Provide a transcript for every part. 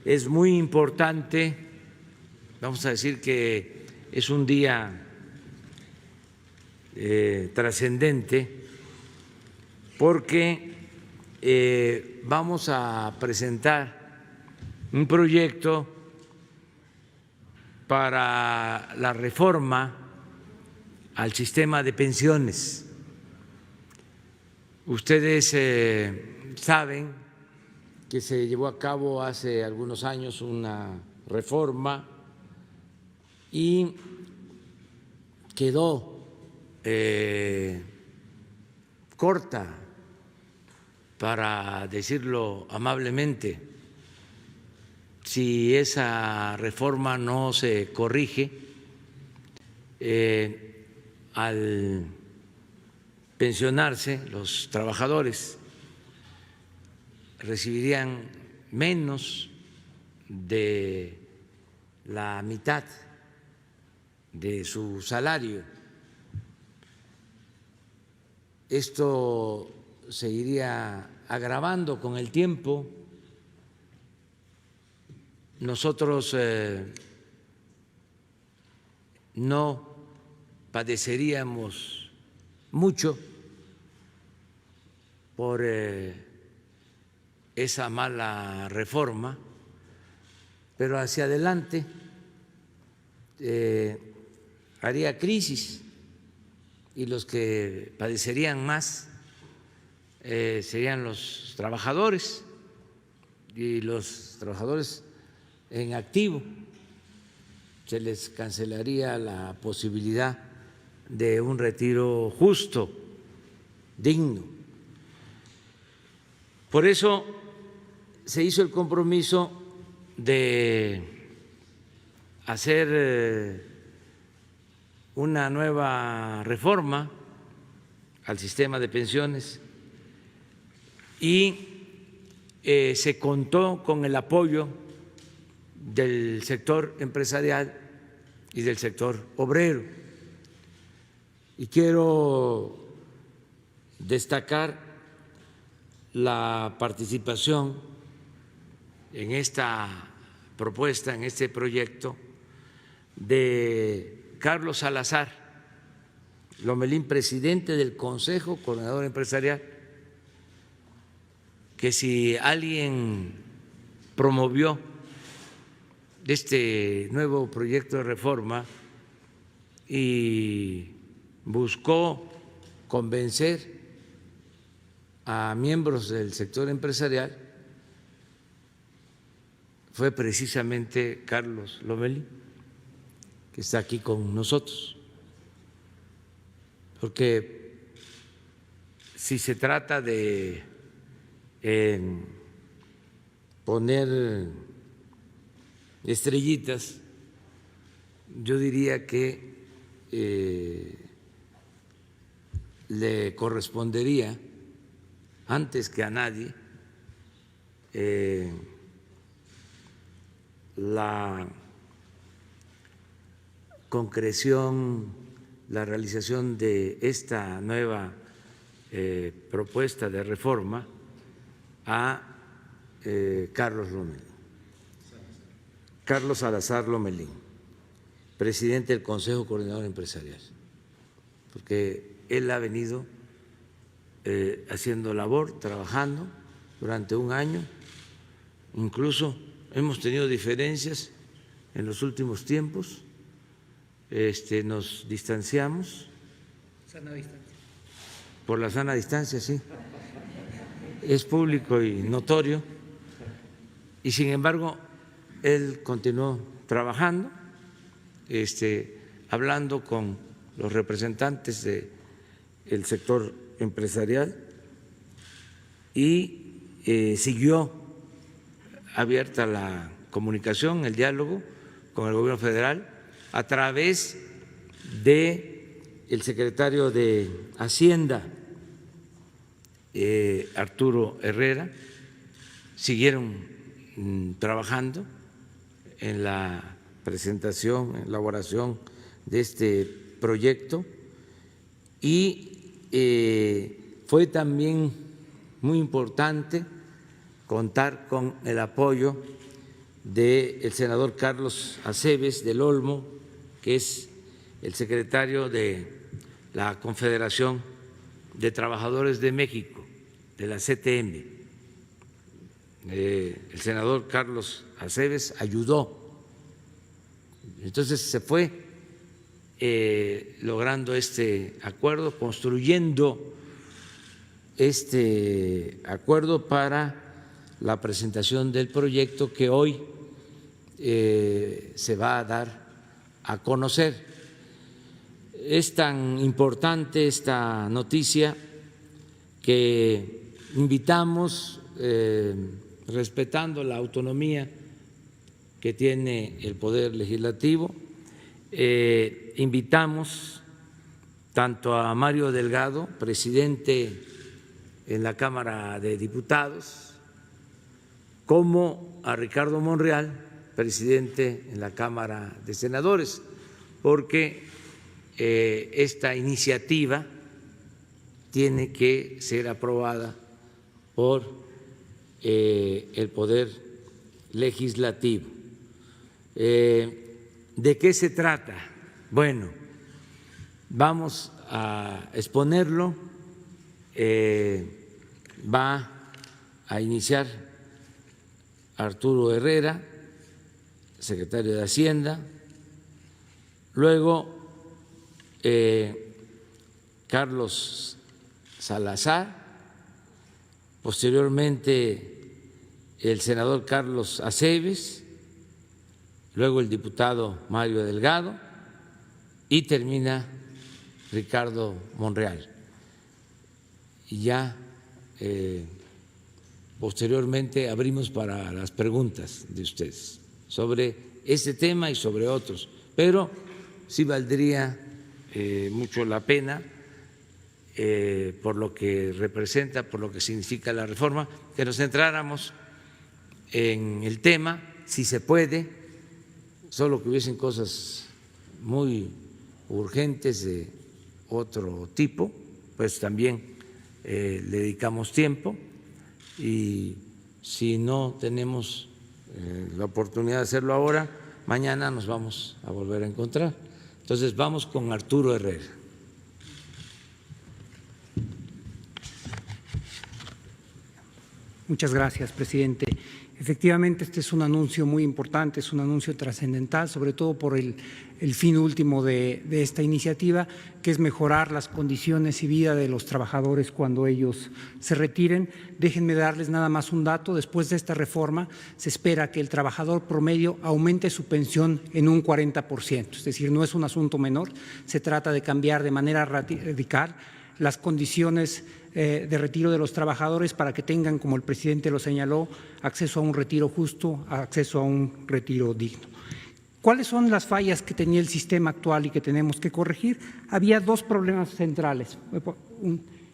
es muy importante, vamos a decir que es un día trascendente porque vamos a presentar un proyecto para la reforma al sistema de pensiones. Ustedes saben que se llevó a cabo hace algunos años una reforma y quedó corta, para decirlo amablemente. Si esa reforma no se corrige, al pensionarse los trabajadores recibirían menos de la mitad de su salario. Esto se iría agravando con el tiempo. Nosotros no padeceríamos mucho por esa mala reforma, pero hacia adelante haría crisis y los que padecerían más serían los trabajadores y los trabajadores en activo. Se les cancelaría la posibilidad de un retiro justo, digno. Por eso se hizo el compromiso de hacer una nueva reforma al sistema de pensiones y se contó con el apoyo del sector empresarial y del sector obrero. Y quiero destacar la participación en esta propuesta, en este proyecto, de Carlos Salazar Lomelín, presidente del Consejo Coordinador Empresarial, que si alguien promovió este nuevo proyecto de reforma y buscó convencer a miembros del sector empresarial, fue precisamente Carlos Lomelín, que está aquí con nosotros, porque si se trata de poner estrellitas, yo diría que le correspondería antes que a nadie la concreción, la realización de esta nueva propuesta de reforma a Carlos Lomelín, Carlos Salazar Lomelín, presidente del Consejo Coordinador Empresarial, porque él ha venido haciendo labor, trabajando durante un año, incluso hemos tenido diferencias en los últimos tiempos, nos distanciamos. Sana distancia. Por la sana distancia, sí. Es público y notorio, y sin embargo él continuó trabajando, hablando con los representantes del sector empresarial y siguió abierta la comunicación, el diálogo con el gobierno federal a través del secretario de Hacienda, Arturo Herrera. Siguieron trabajando en la presentación, elaboración de este proyecto y fue también muy importante contar con el apoyo del senador Carlos Aceves del Olmo, que es el secretario de la Confederación de Trabajadores de México, de la CTM. El senador Carlos Aceves ayudó. Entonces se fue logrando este acuerdo, construyendo este acuerdo para la presentación del proyecto que hoy se va a dar a conocer. Es tan importante esta noticia que invitamos, respetando la autonomía que tiene el Poder Legislativo, invitamos tanto a Mario Delgado, presidente en la Cámara de Diputados, como a Ricardo Monreal, presidente en la Cámara de Senadores, porque esta iniciativa tiene que ser aprobada por el Poder Legislativo. ¿De qué se trata? Bueno, vamos a exponerlo, va a iniciar Arturo Herrera, secretario de Hacienda, luego Carlos Salazar, posteriormente el senador Carlos Aceves, luego el diputado Mario Delgado y termina Ricardo Monreal. Y ya posteriormente abrimos para las preguntas de ustedes sobre este tema y sobre otros, pero sí valdría mucho la pena, por lo que representa, por lo que significa la reforma, que nos centráramos en el tema, si se puede, solo que hubiesen cosas muy urgentes de otro tipo, pues también le dedicamos tiempo, y si no tenemos la oportunidad de hacerlo ahora, mañana nos vamos a volver a encontrar. Entonces vamos con Arturo Herrera. Muchas gracias, presidente. Efectivamente, este es un anuncio muy importante, es un anuncio trascendental, sobre todo por el fin último de esta iniciativa, que es mejorar las condiciones y vida de los trabajadores cuando ellos se retiren. Déjenme darles nada más un dato. Después de esta reforma, se espera que el trabajador promedio aumente su pensión en un 40%, es decir, no es un asunto menor, se trata de cambiar de manera radical las condiciones de retiro de los trabajadores para que tengan, como el presidente lo señaló, acceso a un retiro justo, acceso a un retiro digno. ¿Cuáles son las fallas que tenía el sistema actual y que tenemos que corregir? Había dos problemas centrales.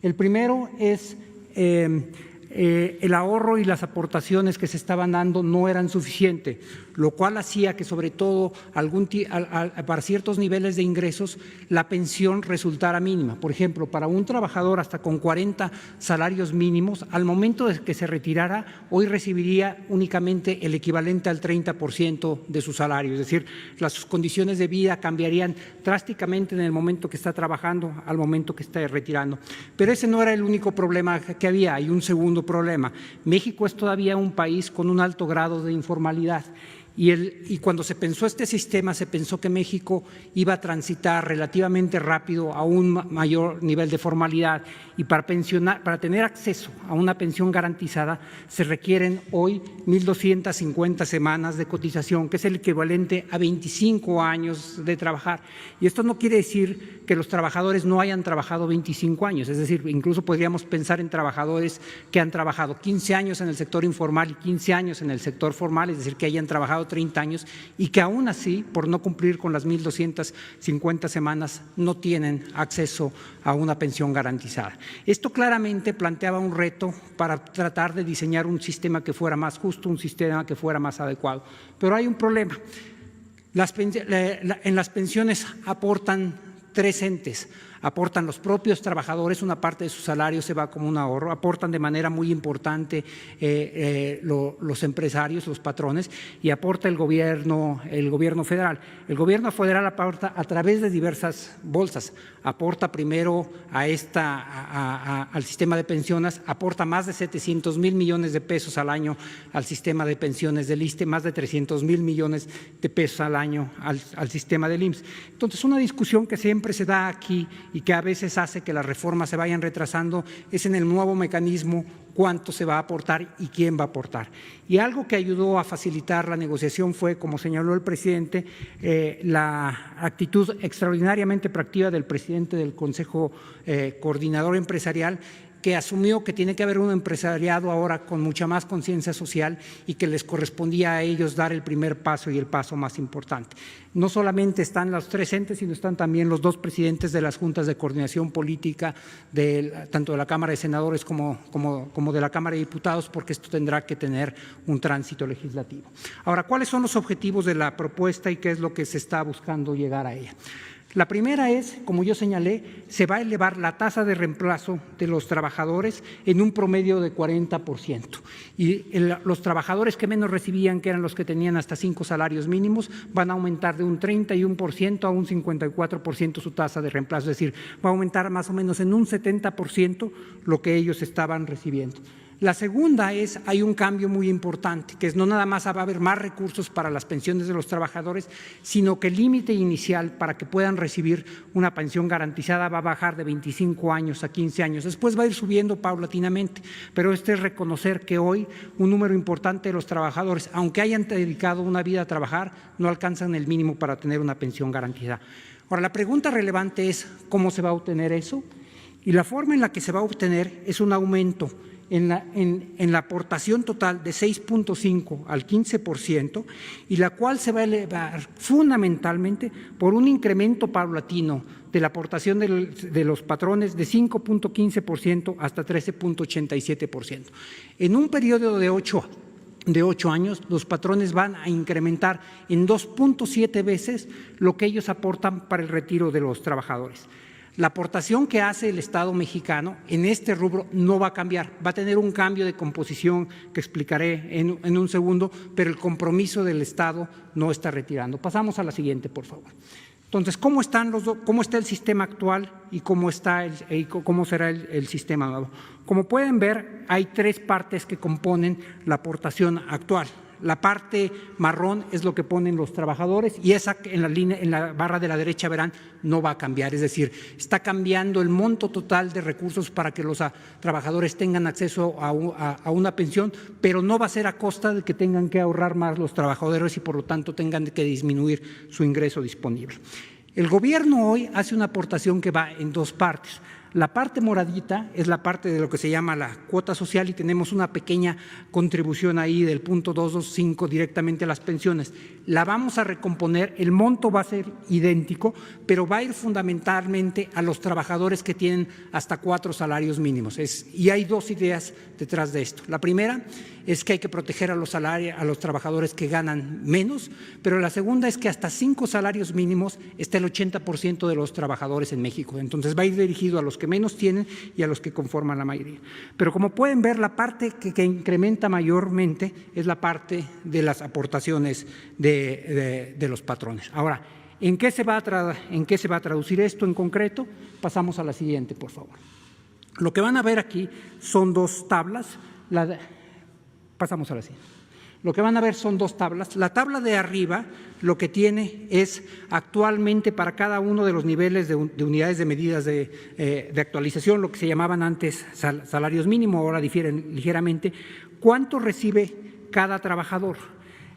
El primero es el ahorro y las aportaciones que se estaban dando no eran suficientes, lo cual hacía que sobre todo para ciertos niveles de ingresos la pensión resultara mínima. Por ejemplo, para un trabajador hasta con 40 salarios mínimos, al momento de que se retirara, hoy recibiría únicamente el equivalente al 30% de su salario, es decir, las condiciones de vida cambiarían drásticamente en el momento que está trabajando al momento que está retirando. Pero ese no era el único problema que había, hay un segundo problema. México es todavía un país con un alto grado de informalidad. Y cuando se pensó este sistema, se pensó que México iba a transitar relativamente rápido a un mayor nivel de formalidad, y para tener acceso a una pensión garantizada se requieren hoy 1.250 semanas de cotización, que es el equivalente a 25 años de trabajar. Y esto no quiere decir que los trabajadores no hayan trabajado 25 años, es decir, incluso podríamos pensar en trabajadores que han trabajado 15 años en el sector informal y 15 años en el sector formal, es decir, que hayan trabajado 30 años y que aún así, por no cumplir con las 1.250 semanas, no tienen acceso a una pensión garantizada. Esto claramente planteaba un reto para tratar de diseñar un sistema que fuera más justo, un sistema que fuera más adecuado. Pero hay un problema. En las pensiones aportan tres entes: aportan los propios trabajadores, una parte de su salario se va como un ahorro, aportan de manera muy importante los empresarios, los patrones, y aporta el gobierno federal. El gobierno federal aporta a través de diversas bolsas, aporta primero al sistema de pensiones, aporta más de 700,000 millones de pesos al año al sistema de pensiones del ISSSTE, más de 300,000 millones de pesos al año al sistema del IMSS. Entonces, una discusión que siempre se da aquí y que a veces hace que las reformas se vayan retrasando es en el nuevo mecanismo cuánto se va a aportar y quién va a aportar. Y algo que ayudó a facilitar la negociación fue, como señaló el presidente, la actitud extraordinariamente proactiva del presidente del Consejo Coordinador Empresarial, que asumió que tiene que haber un empresariado ahora con mucha más conciencia social y que les correspondía a ellos dar el primer paso y el paso más importante. No solamente están los 3 entes, sino están también los 2 presidentes de las juntas de coordinación política, tanto de la Cámara de Senadores como de la Cámara de Diputados, porque esto tendrá que tener un tránsito legislativo. Ahora, ¿cuáles son los objetivos de la propuesta y qué es lo que se está buscando llegar a ella? La primera es, como yo señalé, se va a elevar la tasa de reemplazo de los trabajadores en un promedio de 40%. Y los trabajadores que menos recibían, que eran los que tenían hasta 5 salarios mínimos, van a aumentar de un 31% a un 54% su tasa de reemplazo. Es decir, va a aumentar más o menos en un 70% lo que ellos estaban recibiendo. La segunda es, hay un cambio muy importante, que es no nada más va a haber más recursos para las pensiones de los trabajadores, sino que el límite inicial para que puedan recibir una pensión garantizada va a bajar de 25 años a 15 años. Después va a ir subiendo paulatinamente, pero es reconocer que hoy un número importante de los trabajadores, aunque hayan dedicado una vida a trabajar, no alcanzan el mínimo para tener una pensión garantizada. Ahora, la pregunta relevante es ¿cómo se va a obtener eso? Y la forma en la que se va a obtener es un aumento en la aportación total de 6.5 al 15%, y la cual se va a elevar fundamentalmente por un incremento paulatino de la aportación de los patrones de 5.15% hasta 13.87%. En un periodo de 8 años, los patrones van a incrementar en 2.7 veces lo que ellos aportan para el retiro de los trabajadores. La aportación que hace el Estado mexicano en este rubro no va a cambiar, va a tener un cambio de composición que explicaré en un segundo, pero el compromiso del Estado no está retirando. Pasamos a la siguiente, por favor. Entonces, ¿cómo está el sistema actual y cómo será el sistema nuevo? Como pueden ver, hay 3 partes que componen la aportación actual. La parte marrón es lo que ponen los trabajadores y esa en la barra de la derecha verán no va a cambiar, es decir, está cambiando el monto total de recursos para que los trabajadores tengan acceso a una pensión, pero no va a ser a costa de que tengan que ahorrar más los trabajadores y por lo tanto tengan que disminuir su ingreso disponible. El gobierno hoy hace una aportación que va en 2 partes. La parte moradita es la parte de lo que se llama la cuota social y tenemos una pequeña contribución ahí del punto 225 directamente a las pensiones. La vamos a recomponer, el monto va a ser idéntico, pero va a ir fundamentalmente a los trabajadores que tienen hasta 4 salarios mínimos. Y hay 2 ideas detrás de esto. La primera es que hay que proteger a los trabajadores que ganan menos, pero la segunda es que hasta 5 salarios mínimos está el 80% de los trabajadores en México. Entonces va a ir dirigido a los que menos tienen y a los que conforman la mayoría. Pero como pueden ver, la parte que incrementa mayormente es la parte de las aportaciones de los patrones. Ahora, ¿en qué se va a traducir esto en concreto? Pasamos a la siguiente, por favor. Lo que van a ver aquí son 2 tablas. Pasamos a la siguiente. Lo que van a ver son 2 tablas. La tabla de arriba lo que tiene es actualmente para cada uno de los niveles de unidades de medidas de actualización, lo que se llamaban antes salarios mínimos, ahora difieren ligeramente, cuánto recibe cada trabajador.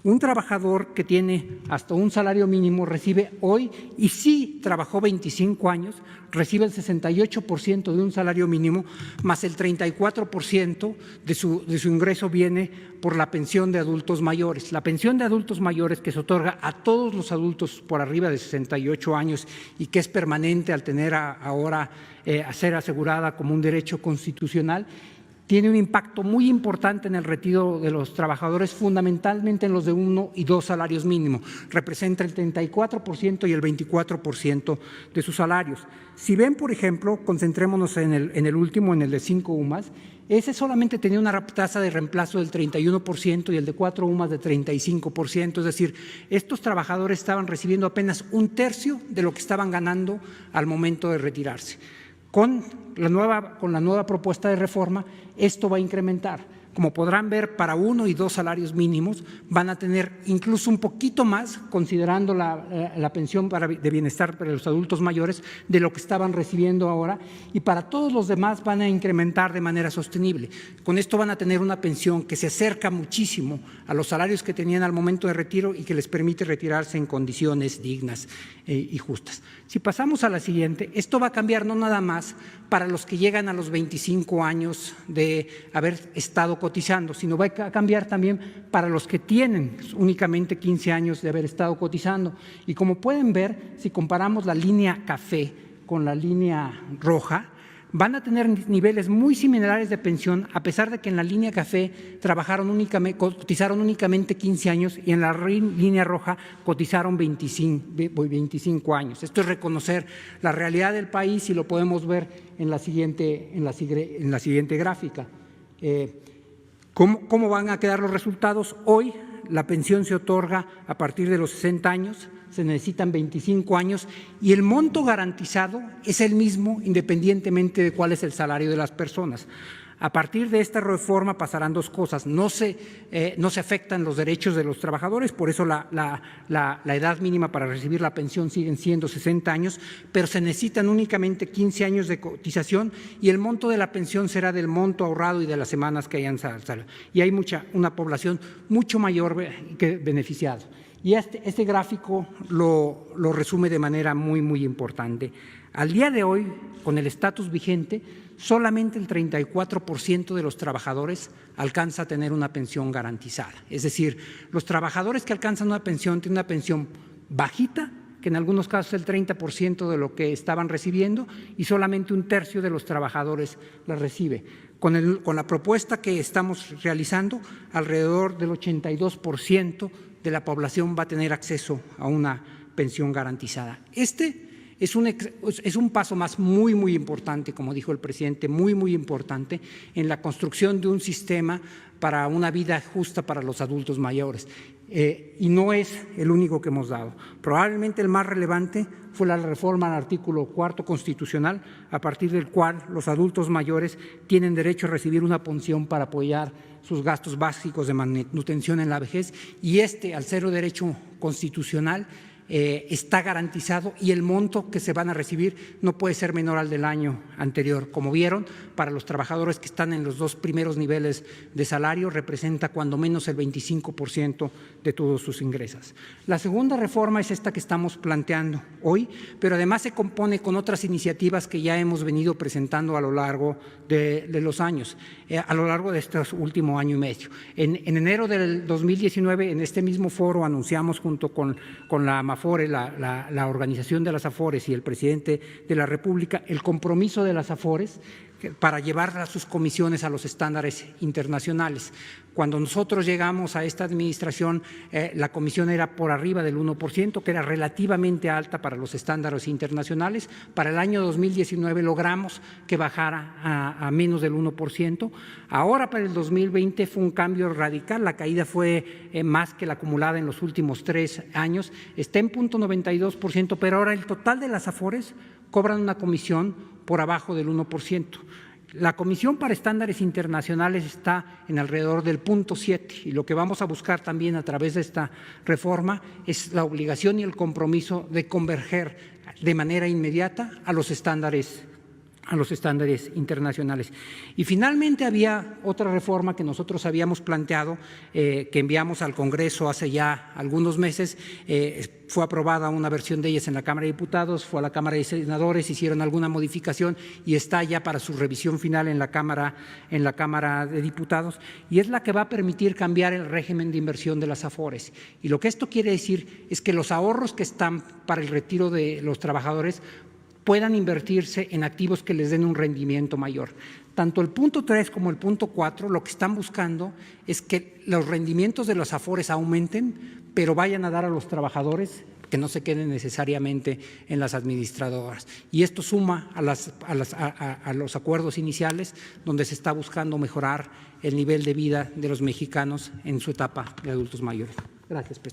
Un trabajador que tiene hasta un salario mínimo recibe hoy, y si trabajó 25 años, recibe el 68% de un salario mínimo, más el 34% de su ingreso viene por la pensión de adultos mayores. La pensión de adultos mayores que se otorga a todos los adultos por arriba de 68 años y que es permanente al tener ahora a ser asegurada como un derecho constitucional, tiene un impacto muy importante en el retiro de los trabajadores, fundamentalmente en los de 1 y 2 salarios mínimos. Representa el 34% y el 24% de sus salarios. Si ven, por ejemplo, concentrémonos en el último, en el de 5 UMAS, ese solamente tenía una tasa de reemplazo del 31% y el de 4 UMAS de 35%, es decir, estos trabajadores estaban recibiendo apenas 1/3 de lo que estaban ganando al momento de retirarse. Con la nueva propuesta de reforma, esto va a incrementar. Como podrán ver, para 1 y 2 salarios mínimos van a tener incluso un poquito más, considerando la pensión de bienestar para los adultos mayores, de lo que estaban recibiendo ahora, y para todos los demás van a incrementar de manera sostenible. Con esto van a tener una pensión que se acerca muchísimo a los salarios que tenían al momento de retiro y que les permite retirarse en condiciones dignas y justas. Si pasamos a la siguiente, esto va a cambiar no nada más para los que llegan a los 25 años de haber estado cotizando, sino va a cambiar también para los que tienen únicamente 15 años de haber estado cotizando. Y como pueden ver, si comparamos la línea café con la línea roja, van a tener niveles muy similares de pensión, a pesar de que en la línea café cotizaron únicamente 15 años y en la línea roja cotizaron 25 años. Esto es reconocer la realidad del país y lo podemos ver en la siguiente gráfica. ¿Cómo van a quedar los resultados? Hoy la pensión se otorga a partir de los 60 años, se necesitan 25 años y el monto garantizado es el mismo independientemente de cuál es el salario de las personas. A partir de esta reforma pasarán dos cosas: no se afectan los derechos de los trabajadores, por eso la edad mínima para recibir la pensión siguen siendo 60 años, pero se necesitan únicamente 15 años de cotización y el monto de la pensión será del monto ahorrado y de las semanas que hayan salido. Y hay una población mucho mayor que beneficiada. Y este gráfico lo resume de manera muy, muy importante. Al día de hoy, con el estatus vigente, solamente el 34% de los trabajadores alcanza a tener una pensión garantizada. Es decir, los trabajadores que alcanzan una pensión tienen una pensión bajita, que en algunos casos es el 30% de lo que estaban recibiendo, y solamente 1/3 de los trabajadores la recibe. Con la propuesta que estamos realizando, alrededor del 82% de la población va a tener acceso a una pensión garantizada. Este es un paso más muy, muy importante, como dijo el presidente, muy, muy importante en la construcción de un sistema para una vida justa para los adultos mayores. Y no es el único que hemos dado. Probablemente el más relevante fue la reforma al artículo 4 constitucional, a partir del cual los adultos mayores tienen derecho a recibir una pensión para apoyar sus gastos básicos de manutención en la vejez, y al ser un derecho constitucional está garantizado y el monto que se van a recibir no puede ser menor al del año anterior. Como vieron, para los trabajadores que están en los 2 primeros niveles de salario representa cuando menos el 25% de todos sus ingresos. La segunda reforma es esta que estamos planteando hoy, pero además se compone con otras iniciativas que ya hemos venido presentando a lo largo de los años, a lo largo de este último año y medio. En enero del 2019, en este mismo foro, anunciamos junto con la AMAFORE, la organización de las AFORES y el presidente de la República, el compromiso de las AFORES para llevar a sus comisiones a los estándares internacionales. Cuando nosotros llegamos a esta administración, la comisión era por arriba del 1%, que era relativamente alta para los estándares internacionales. Para el año 2019 logramos que bajara a menos del 1%. Ahora, para el 2020, fue un cambio radical. La caída fue más que la acumulada en los últimos 3 años. Está en 0.92%, pero ahora el total de las AFORES cobran una comisión por abajo del 1%. La Comisión para Estándares Internacionales está en alrededor del 0.7 y lo que vamos a buscar también a través de esta reforma es la obligación y el compromiso de converger de manera inmediata a los estándares internacionales. Y finalmente había otra reforma que nosotros habíamos planteado, que enviamos al Congreso hace ya algunos meses. Fue aprobada una versión de ellas en la Cámara de Diputados, fue a la Cámara de Senadores, hicieron alguna modificación y está ya para su revisión final en la Cámara de Diputados, y es la que va a permitir cambiar el régimen de inversión de las AFORES. Y lo que esto quiere decir es que los ahorros que están para el retiro de los trabajadores puedan invertirse en activos que les den un rendimiento mayor. Tanto el punto 3 como el punto 4 lo que están buscando es que los rendimientos de los Afores aumenten, pero vayan a dar a los trabajadores, que no se queden necesariamente en las administradoras. Y esto suma a los acuerdos iniciales donde se está buscando mejorar el nivel de vida de los mexicanos en su etapa de adultos mayores. Gracias, presidente.